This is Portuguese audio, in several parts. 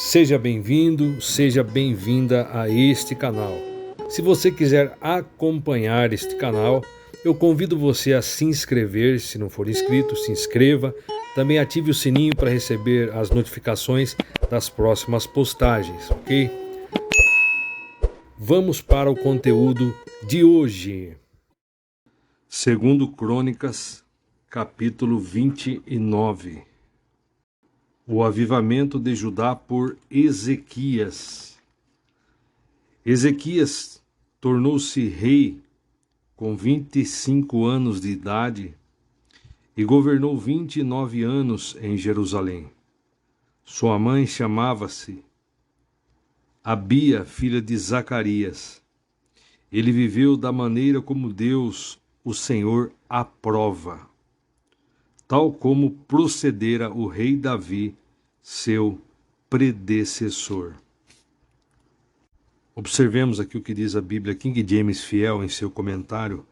Seja bem-vindo, seja bem-vinda a este canal. Se você quiser acompanhar este canal, eu convido você a se inscrever. Se não for inscrito, se inscreva. Também ative o sininho para receber as notificações das próximas postagens, ok? Vamos para o conteúdo de hoje. Segundo Crônicas, capítulo 29. O avivamento de Judá por Ezequias. Ezequias tornou-se rei com 25 anos de idade e governou 29 anos em Jerusalém. Sua mãe chamava-se Abia, filha de Zacarias. Ele viveu da maneira como Deus, o Senhor, aprova, tal como procedera o rei Davi, seu predecessor. Observemos aqui o que diz a Bíblia King James Fiel em seu comentário.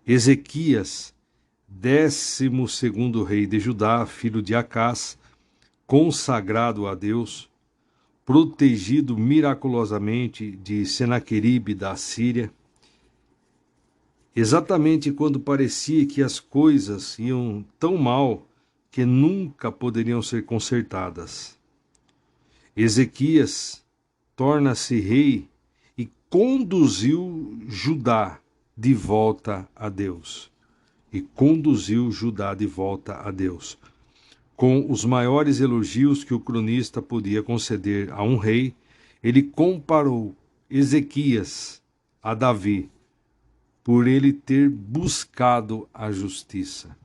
Ezequias, 12º rei de Judá, filho de Acás, consagrado a Deus, protegido miraculosamente de Senaqueribe da Assíria, exatamente quando parecia que as coisas iam tão mal que nunca poderiam ser consertadas. Ezequias torna-se rei e conduziu Judá de volta a Deus. Com os maiores elogios que o cronista podia conceder a um rei, ele comparou Ezequias a Davi, por ele ter buscado a justiça.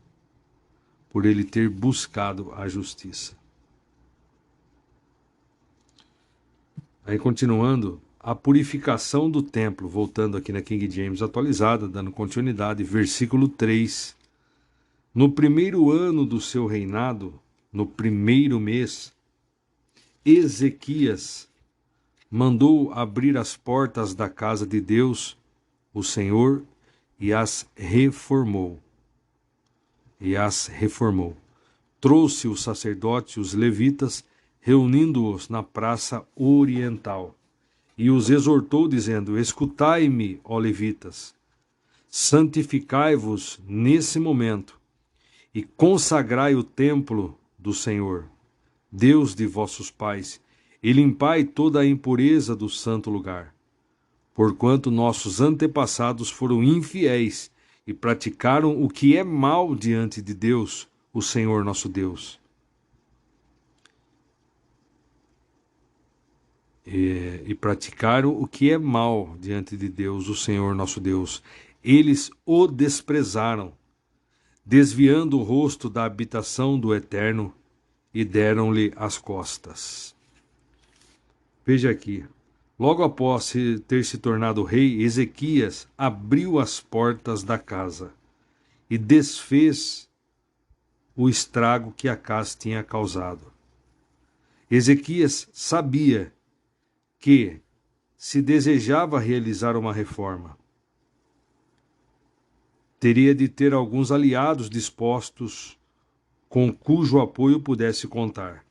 Aí continuando, a purificação do templo, voltando aqui na King James atualizada, dando continuidade, versículo 3. No primeiro ano do seu reinado, no primeiro mês, Ezequias mandou abrir as portas da casa de Deus, o Senhor, e as reformou. Trouxe os sacerdotes e os levitas, reunindo-os na praça oriental, e os exortou, dizendo: escutai-me, ó levitas, santificai-vos nesse momento, e consagrai o templo do Senhor, Deus de vossos pais, e limpai toda a impureza do santo lugar. Porquanto nossos antepassados foram infiéis e praticaram o que é mal diante de Deus, o Senhor nosso Deus. Praticaram o que é mal diante de Deus, o Senhor nosso Deus. Eles o desprezaram, desviando o rosto da habitação do Eterno, e deram-lhe as costas. Veja aqui. Logo após ter se tornado rei, Ezequias abriu as portas da casa e desfez o estrago que Acás tinha causado. Ezequias sabia que, se desejava realizar uma reforma, teria de ter alguns aliados dispostos com cujo apoio pudesse contar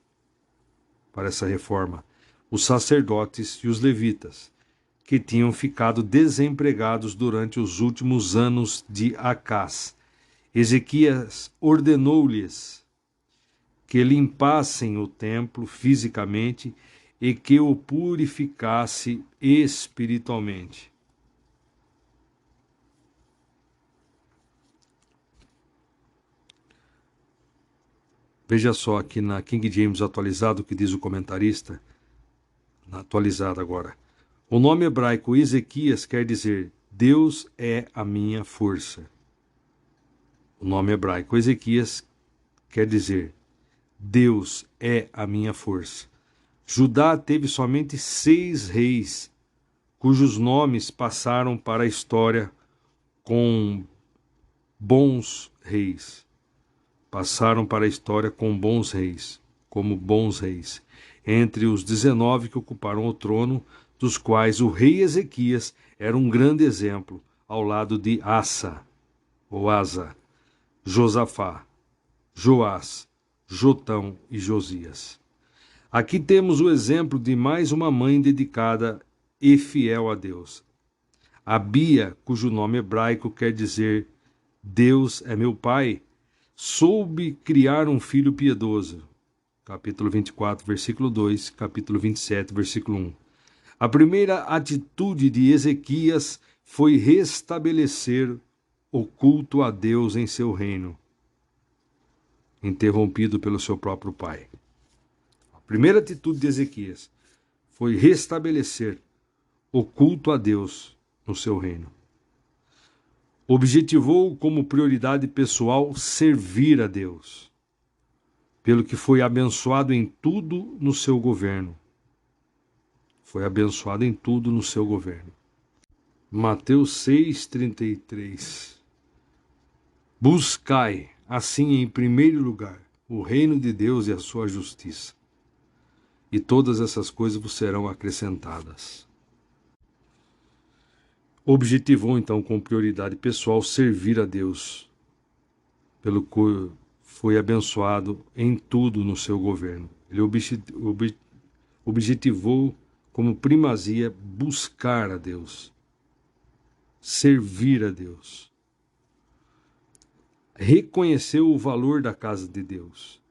para essa reforma: os sacerdotes e os levitas, que tinham ficado desempregados durante os últimos anos de Acás. Ezequias ordenou-lhes que limpassem o templo fisicamente e que o purificasse espiritualmente. Veja só aqui na King James atualizado o que diz o comentarista, na atualizada agora. O nome hebraico Ezequias quer dizer Deus é a minha força. O nome hebraico Ezequias quer dizer Deus é a minha força. Judá teve somente 6 reis, cujos nomes passaram para a história como bons reis. Entre os 19 que ocuparam o trono, dos quais o rei Ezequias era um grande exemplo, ao lado de Asa, Josafá, Joás, Jotão e Josias. Aqui temos o exemplo de mais uma mãe dedicada e fiel a Deus. Abia, cujo nome hebraico quer dizer Deus é meu pai, soube criar um filho piedoso. Capítulo 24, versículo 2, capítulo 27, versículo 1. A primeira atitude de Ezequias foi restabelecer o culto a Deus em seu reino, interrompido pelo seu próprio pai. A primeira atitude de Ezequias foi restabelecer o culto a Deus no seu reino. Objetivou como prioridade pessoal servir a Deus, pelo que foi abençoado em tudo no seu governo. Foi abençoado em tudo no seu governo. Mateus 6,33. Buscai, assim, em primeiro lugar, o reino de Deus e a sua justiça, e todas essas coisas vos serão acrescentadas. Objetivou, então, com prioridade pessoal, servir a Deus, pelo que foi abençoado em tudo no seu governo. Ele objetivou como primazia buscar a Deus, servir a Deus. Reconheceu o valor da casa de Deus.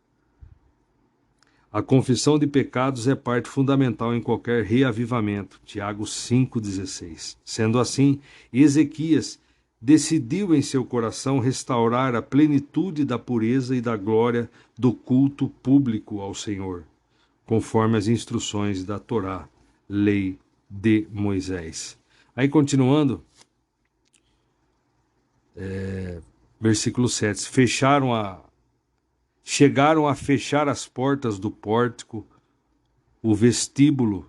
A confissão de pecados é parte fundamental em qualquer reavivamento. Tiago 5,16. Sendo assim, Ezequias decidiu em seu coração restaurar a plenitude da pureza e da glória do culto público ao Senhor, conforme as instruções da Torá, lei de Moisés. Aí continuando, versículo 7, chegaram a fechar as portas do pórtico, o vestíbulo,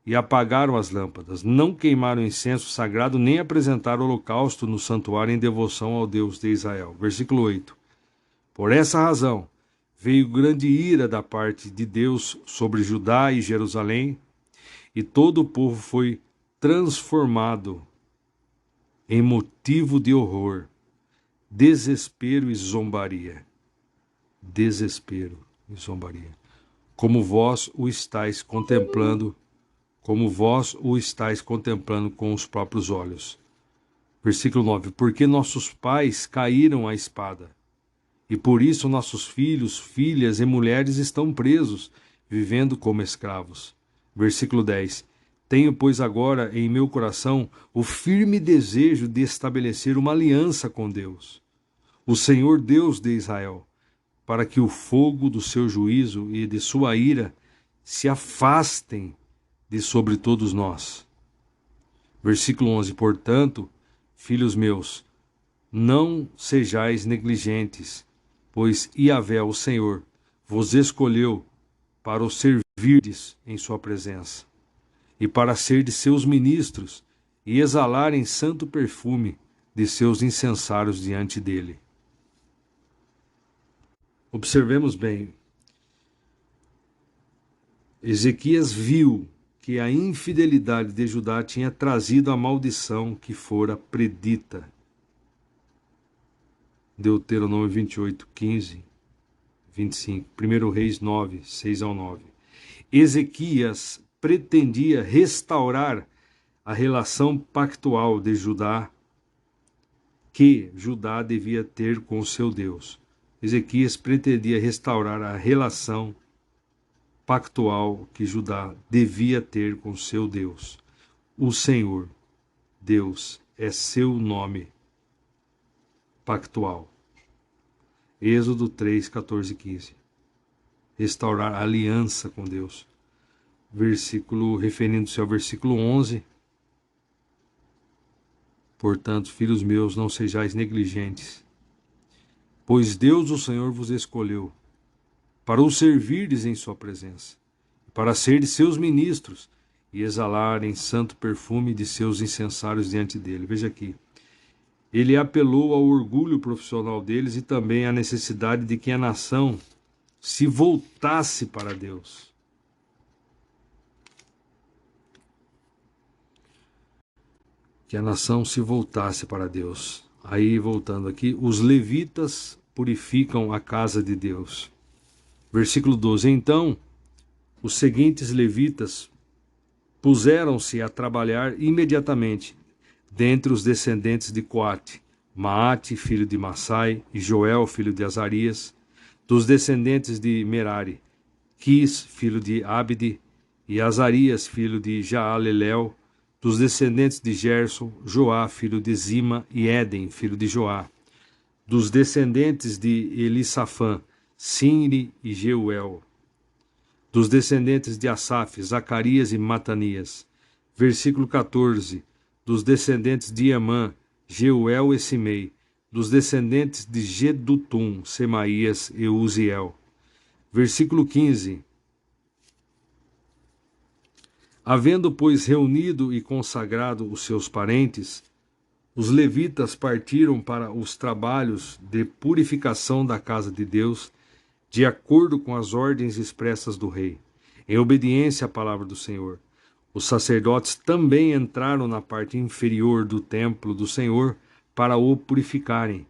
e apagaram as lâmpadas. Não queimaram incenso sagrado, nem apresentaram holocausto no santuário em devoção ao Deus de Israel. Versículo 8. Por essa razão, veio grande ira da parte de Deus sobre Judá e Jerusalém, e todo o povo foi transformado em motivo de horror, desespero e zombaria. Desespero e zombaria. Como vós o estáis contemplando com os próprios olhos. Versículo 9. Porque nossos pais caíram à espada, e por isso nossos filhos, filhas e mulheres estão presos, vivendo como escravos. Versículo 10. Tenho, pois, agora em meu coração o firme desejo de estabelecer uma aliança com Deus, o Senhor Deus de Israel, para que o fogo do seu juízo e de sua ira se afastem de sobre todos nós. Versículo 11. Portanto, filhos meus, não sejais negligentes, pois Yahvé, o Senhor, vos escolheu para o servirdes em sua presença, e para serdes seus ministros, e exalarem santo perfume de seus incensários diante dele. Observemos bem. Ezequias viu que a infidelidade de Judá tinha trazido a maldição que fora predita. Deuteronômio 28, 15, 25. 1 Reis 9, 6 ao 9. Ezequias pretendia restaurar a relação pactual de Judá que Judá devia ter com seu Deus. Ezequias pretendia restaurar a relação pactual que Judá devia ter com seu Deus. O Senhor, Deus, é seu nome pactual. Êxodo 3, 14 e 15. Restaurar a aliança com Deus. Referindo-se ao versículo 11. Portanto, filhos meus, não sejais negligentes, pois Deus, o Senhor, vos escolheu para o servirdes em sua presença, para serdes seus ministros e exalarem santo perfume de seus incensários diante dele. Veja aqui. Ele apelou ao orgulho profissional deles e também à necessidade de que a nação se voltasse para Deus. Que a nação se voltasse para Deus. Aí, voltando aqui, os levitas purificam a casa de Deus. Versículo 12. Então os seguintes levitas puseram-se a trabalhar imediatamente dentre os descendentes de Coate: Maate, filho de Massai, e Joel, filho de Azarias; dos descendentes de Merari, Quis, filho de Abde, e Azarias, filho de Jaalelel; dos descendentes de Gerson, Joá, filho de Zima, e Éden, filho de Joá; dos descendentes de Elisafã, Sinri e Jeuel; dos descendentes de Asaf, Zacarias e Matanias. Versículo 14. Dos descendentes de Emã, Jeuel e Simei. Dos descendentes de Gedutum, Semaías e Uziel. Versículo 15. Havendo, pois, reunido e consagrado os seus parentes, os levitas partiram para os trabalhos de purificação da casa de Deus, de acordo com as ordens expressas do rei, em obediência à palavra do Senhor. Os sacerdotes também entraram na parte inferior do templo do Senhor para o purificarem,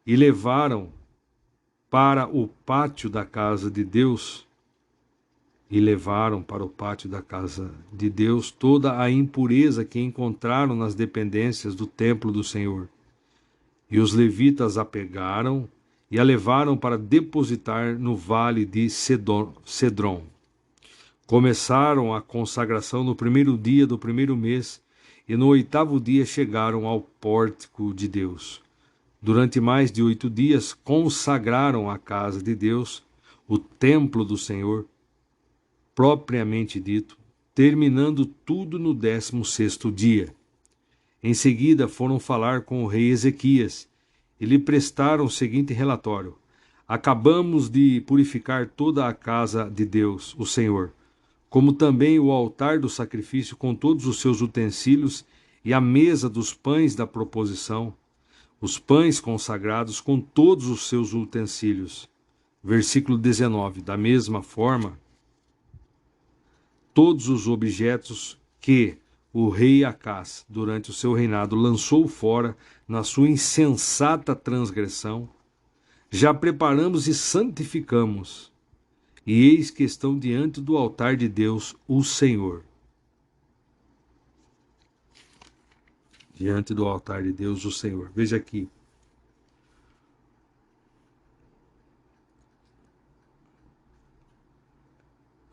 e levaram para o pátio da casa de Deus, toda a impureza que encontraram nas dependências do templo do Senhor. E os levitas a pegaram e a levaram para depositar no vale de Cedron. Começaram a consagração no primeiro dia do primeiro mês, e no 8º dia chegaram ao pórtico de Deus. Durante mais de 8 dias consagraram a casa de Deus, o templo do Senhor, propriamente dito, terminando tudo no 16º dia. Em seguida foram falar com o rei Ezequias, e lhe prestaram o seguinte relatório: acabamos de purificar toda a casa de Deus, o Senhor, como também o altar do sacrifício com todos os seus utensílios e a mesa dos pães da proposição, os pães consagrados com todos os seus utensílios. Versículo 19. Da mesma forma, todos os objetos que o rei Acás, durante o seu reinado, lançou fora na sua insensata transgressão, já preparamos e santificamos, e eis que estão diante do altar de Deus, o Senhor. Diante do altar de Deus, o Senhor. Veja aqui.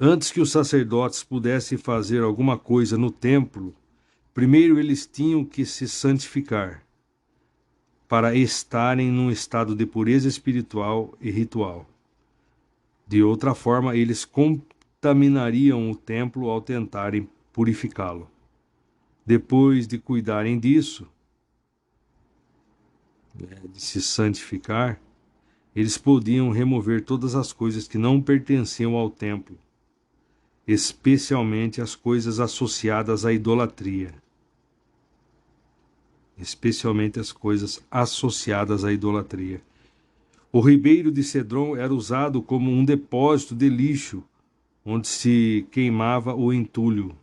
Antes que os sacerdotes pudessem fazer alguma coisa no templo, primeiro eles tinham que se santificar, para estarem num estado de pureza espiritual e ritual. De outra forma, eles contaminariam o templo ao tentarem purificá-lo. Depois de cuidarem disso, de se santificar, eles podiam remover todas as coisas que não pertenciam ao templo, especialmente as coisas associadas à idolatria. O ribeiro de Cedron era usado como um depósito de lixo, onde se queimava o entulho.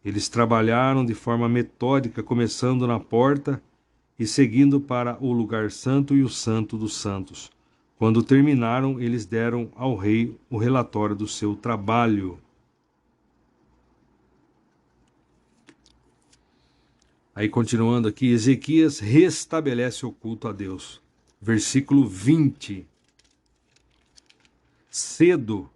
Eles trabalharam de forma metódica, começando na porta e seguindo para o lugar santo e o santo dos santos. Quando terminaram, eles deram ao rei o relatório do seu trabalho. Aí, continuando aqui, Ezequias restabelece o culto a Deus. Versículo 20. Cedo,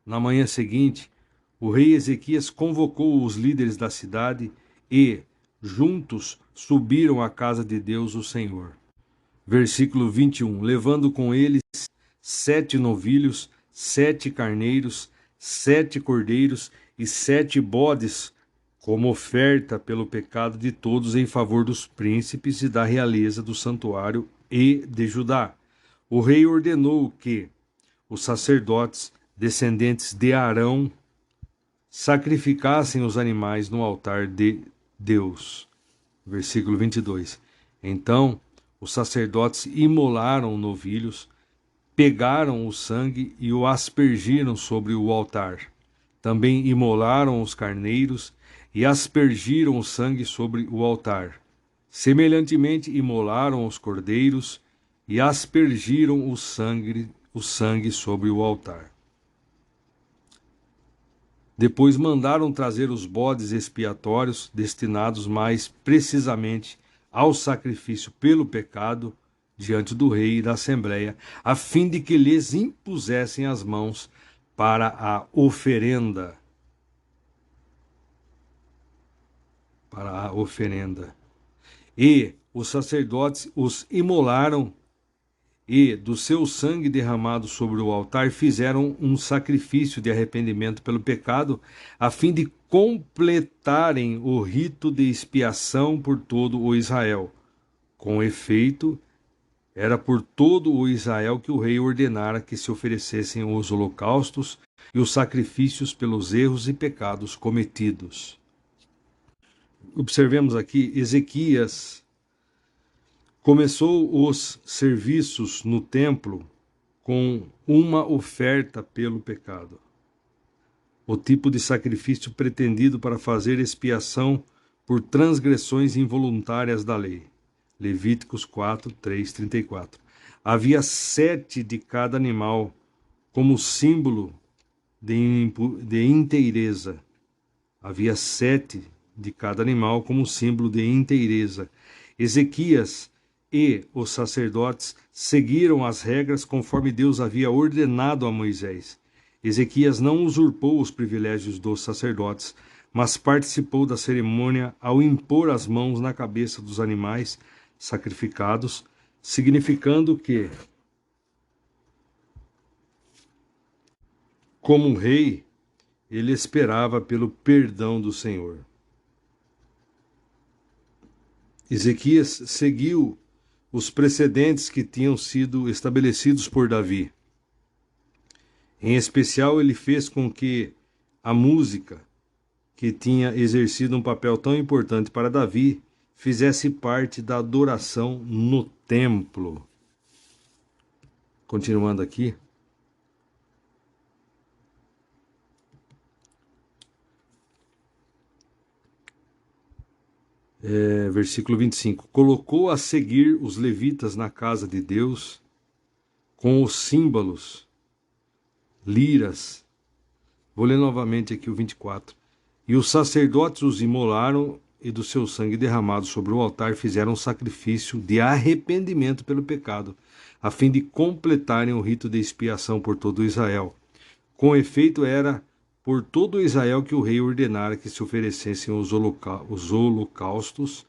na manhã seguinte, o rei Ezequias convocou os líderes da cidade e, juntos, subiram à casa de Deus, o Senhor. Versículo 21. Levando com eles 7 novilhos, 7 carneiros, 7 cordeiros e 7 bodes, como oferta pelo pecado de todos em favor dos príncipes e da realeza do santuário e de Judá. O rei ordenou que os sacerdotes, descendentes de Arão, sacrificassem os animais no altar de Deus. Versículo 22. Então, os sacerdotes imolaram novilhos, pegaram o sangue e o aspergiram sobre o altar. Também imolaram os carneiros e aspergiram o sangue sobre o altar. Semelhantemente, imolaram os cordeiros e aspergiram o sangue sobre o altar. Depois mandaram trazer os bodes expiatórios, destinados mais precisamente ao sacrifício pelo pecado, diante do rei e da assembleia, a fim de que lhes impusessem as mãos para a oferenda. Para a oferenda. E os sacerdotes os imolaram e, do seu sangue derramado sobre o altar, fizeram um sacrifício de arrependimento pelo pecado, a fim de completarem o rito de expiação por todo o Israel. Com efeito, era por todo o Israel que o rei ordenara que se oferecessem os holocaustos e os sacrifícios pelos erros e pecados cometidos. Observemos aqui, Ezequias começou os serviços no templo com uma oferta pelo pecado. O tipo de sacrifício pretendido para fazer expiação por transgressões involuntárias da lei. Levíticos 4, 3, 34. Havia 7 de cada animal como símbolo de inteireza. Havia 7 de cada animal como símbolo de inteireza. Ezequias e os sacerdotes seguiram as regras conforme Deus havia ordenado a Moisés. Ezequias não usurpou os privilégios dos sacerdotes, mas participou da cerimônia ao impor as mãos na cabeça dos animais sacrificados, significando que, como um rei, ele esperava pelo perdão do Senhor. Ezequias seguiu os precedentes que tinham sido estabelecidos por Davi. Em especial, ele fez com que a música, que tinha exercido um papel tão importante para Davi, fizesse parte da adoração no templo. Continuando aqui. Versículo 25. Colocou a seguir os levitas na casa de Deus com os símbolos, liras. Vou ler novamente aqui o 24. E os sacerdotes os imolaram e do seu sangue derramado sobre o altar fizeram um sacrifício de arrependimento pelo pecado, a fim de completarem o rito de expiação por todo Israel. Com efeito, era por todo Israel que o rei ordenara que se oferecessem os holocaustos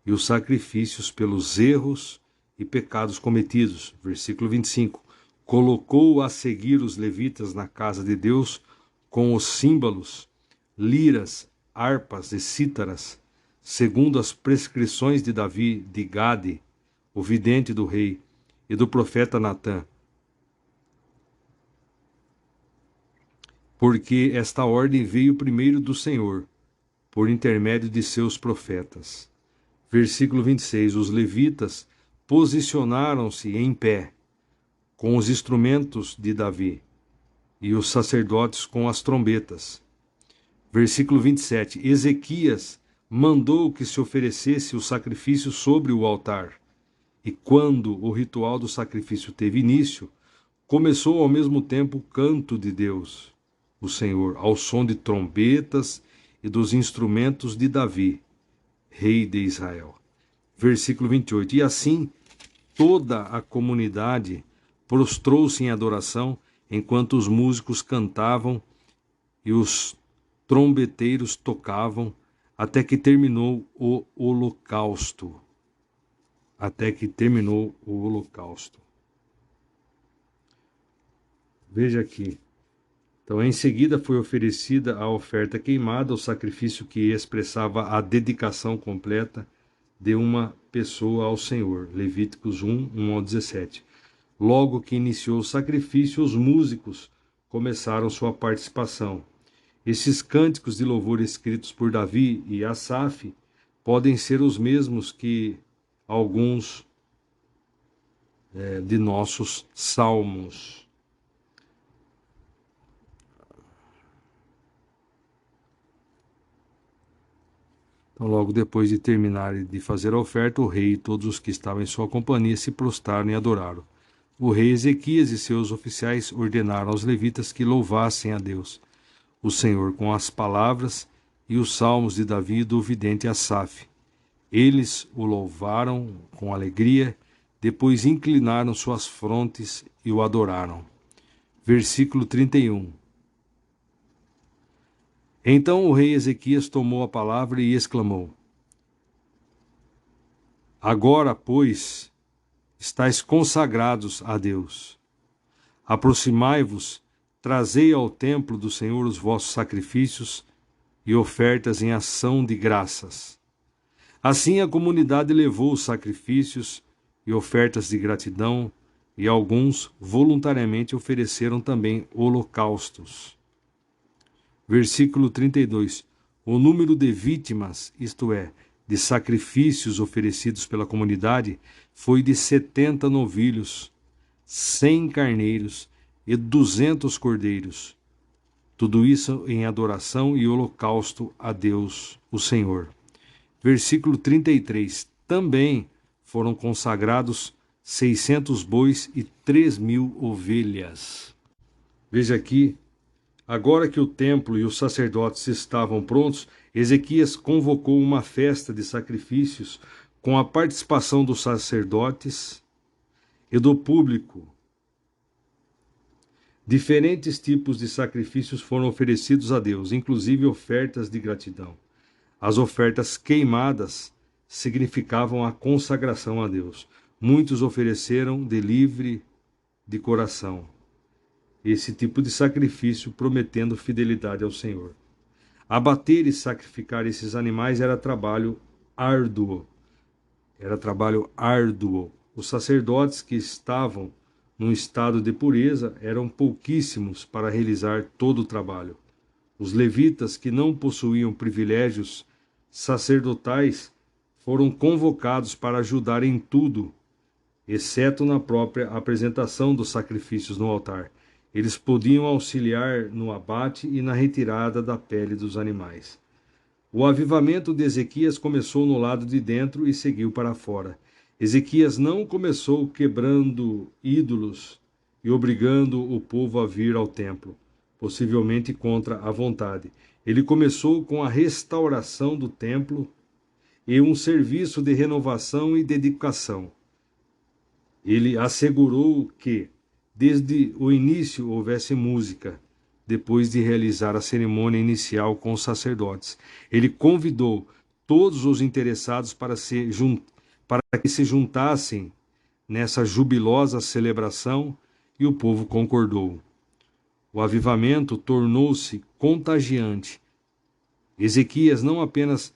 e os sacrifícios pelos erros e pecados cometidos. Versículo 25. Colocou a seguir os levitas na casa de Deus com os símbolos, liras, harpas e cítaras, segundo as prescrições de Davi de Gade, o vidente do rei, e do profeta Natã. Porque esta ordem veio primeiro do Senhor, por intermédio de seus profetas. Versículo 26. Os levitas posicionaram-se em pé, com os instrumentos de Davi, e os sacerdotes com as trombetas. Versículo 27. Ezequias mandou que se oferecesse o sacrifício sobre o altar, e quando o ritual do sacrifício teve início, começou ao mesmo tempo o canto de Deus, o Senhor, ao som de trombetas e dos instrumentos de Davi, rei de Israel. Versículo 28. E assim toda a comunidade prostrou-se em adoração, enquanto os músicos cantavam e os trombeteiros tocavam, até que terminou o holocausto. Até que terminou o holocausto. Veja aqui. Então, em seguida foi oferecida a oferta queimada, o sacrifício que expressava a dedicação completa de uma pessoa ao Senhor. Levíticos 1, 1 ao 17. Logo que iniciou o sacrifício, os músicos começaram sua participação. Esses cânticos de louvor escritos por Davi e Asaf podem ser os mesmos que alguns de nossos salmos. Então, logo depois de terminar de fazer a oferta, o rei e todos os que estavam em sua companhia se prostraram e adoraram. O rei Ezequias e seus oficiais ordenaram aos levitas que louvassem a Deus. o Senhor com as palavras e os salmos de Davi e do vidente Asaf. Eles o louvaram com alegria, depois inclinaram suas frontes e o adoraram. Versículo 31. Então o rei Ezequias tomou a palavra e exclamou: Agora, pois, estáis consagrados a Deus. Aproximai-vos, trazei ao templo do Senhor os vossos sacrifícios e ofertas em ação de graças. Assim a comunidade levou os sacrifícios e ofertas de gratidão, e alguns voluntariamente ofereceram também holocaustos. Versículo 32. O número de vítimas, isto é, de sacrifícios oferecidos pela comunidade, foi de 70 novilhos, 100 carneiros e 200 cordeiros. Tudo isso em adoração e holocausto a Deus, o Senhor. Versículo 33. Também foram consagrados 600 bois e 3.000 ovelhas. Veja aqui, agora que o templo e os sacerdotes estavam prontos, Ezequias convocou uma festa de sacrifícios com a participação dos sacerdotes e do público. Diferentes tipos de sacrifícios foram oferecidos a Deus, inclusive ofertas de gratidão. As ofertas queimadas significavam a consagração a Deus. Muitos ofereceram de livre de coração esse tipo de sacrifício, prometendo fidelidade ao Senhor. Abater e sacrificar esses animais era trabalho árduo. Os sacerdotes que estavam num estado de pureza eram pouquíssimos para realizar todo o trabalho. Os levitas, que não possuíam privilégios sacerdotais, foram convocados para ajudar em tudo, exceto na própria apresentação dos sacrifícios no altar. Eles podiam auxiliar no abate e na retirada da pele dos animais. O avivamento de Ezequias começou no lado de dentro e seguiu para fora. Ezequias não começou quebrando ídolos e obrigando o povo a vir ao templo, possivelmente contra a vontade. Ele começou com a restauração do templo e um serviço de renovação e dedicação. Ele assegurou que, desde o início, houvesse música, depois de realizar a cerimônia inicial com os sacerdotes. Ele convidou todos os interessados para que se juntassem nessa jubilosa celebração, e o povo concordou. O avivamento tornou-se contagiante. Ezequias não apenas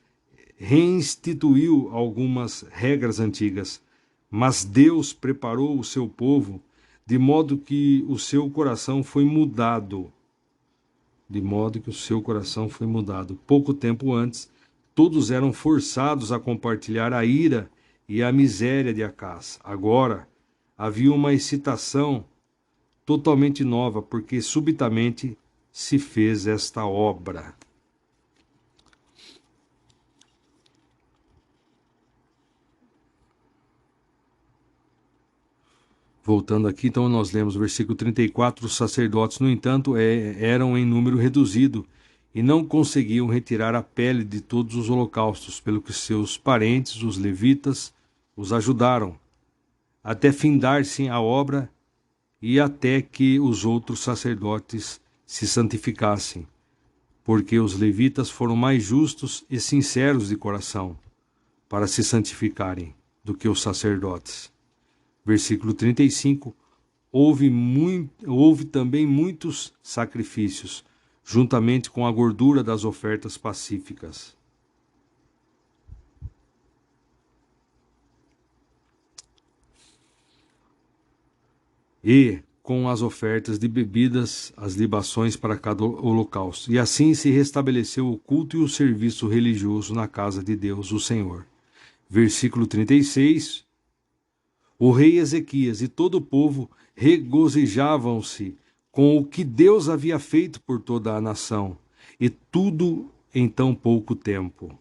reinstituiu algumas regras antigas, mas Deus preparou o seu povo de modo que o seu coração foi mudado. Pouco tempo antes, todos eram forçados a compartilhar a ira e a miséria de Acás. Agora, havia uma excitação totalmente nova, porque subitamente se fez esta obra. Voltando aqui, então nós lemos o versículo 34, os sacerdotes, no entanto, eram em número reduzido e não conseguiam retirar a pele de todos os holocaustos, pelo que seus parentes, os levitas, os ajudaram, até findar-se a obra e até que os outros sacerdotes se santificassem, porque os levitas foram mais justos e sinceros de coração para se santificarem do que os sacerdotes. Versículo 35, houve também muitos sacrifícios, juntamente com a gordura das ofertas pacíficas. E com as ofertas de bebidas, as libações para cada holocausto. E assim se restabeleceu o culto e o serviço religioso na casa de Deus, o Senhor. Versículo 36, o rei Ezequias e todo o povo regozijavam-se com o que Deus havia feito por toda a nação, e tudo em tão pouco tempo.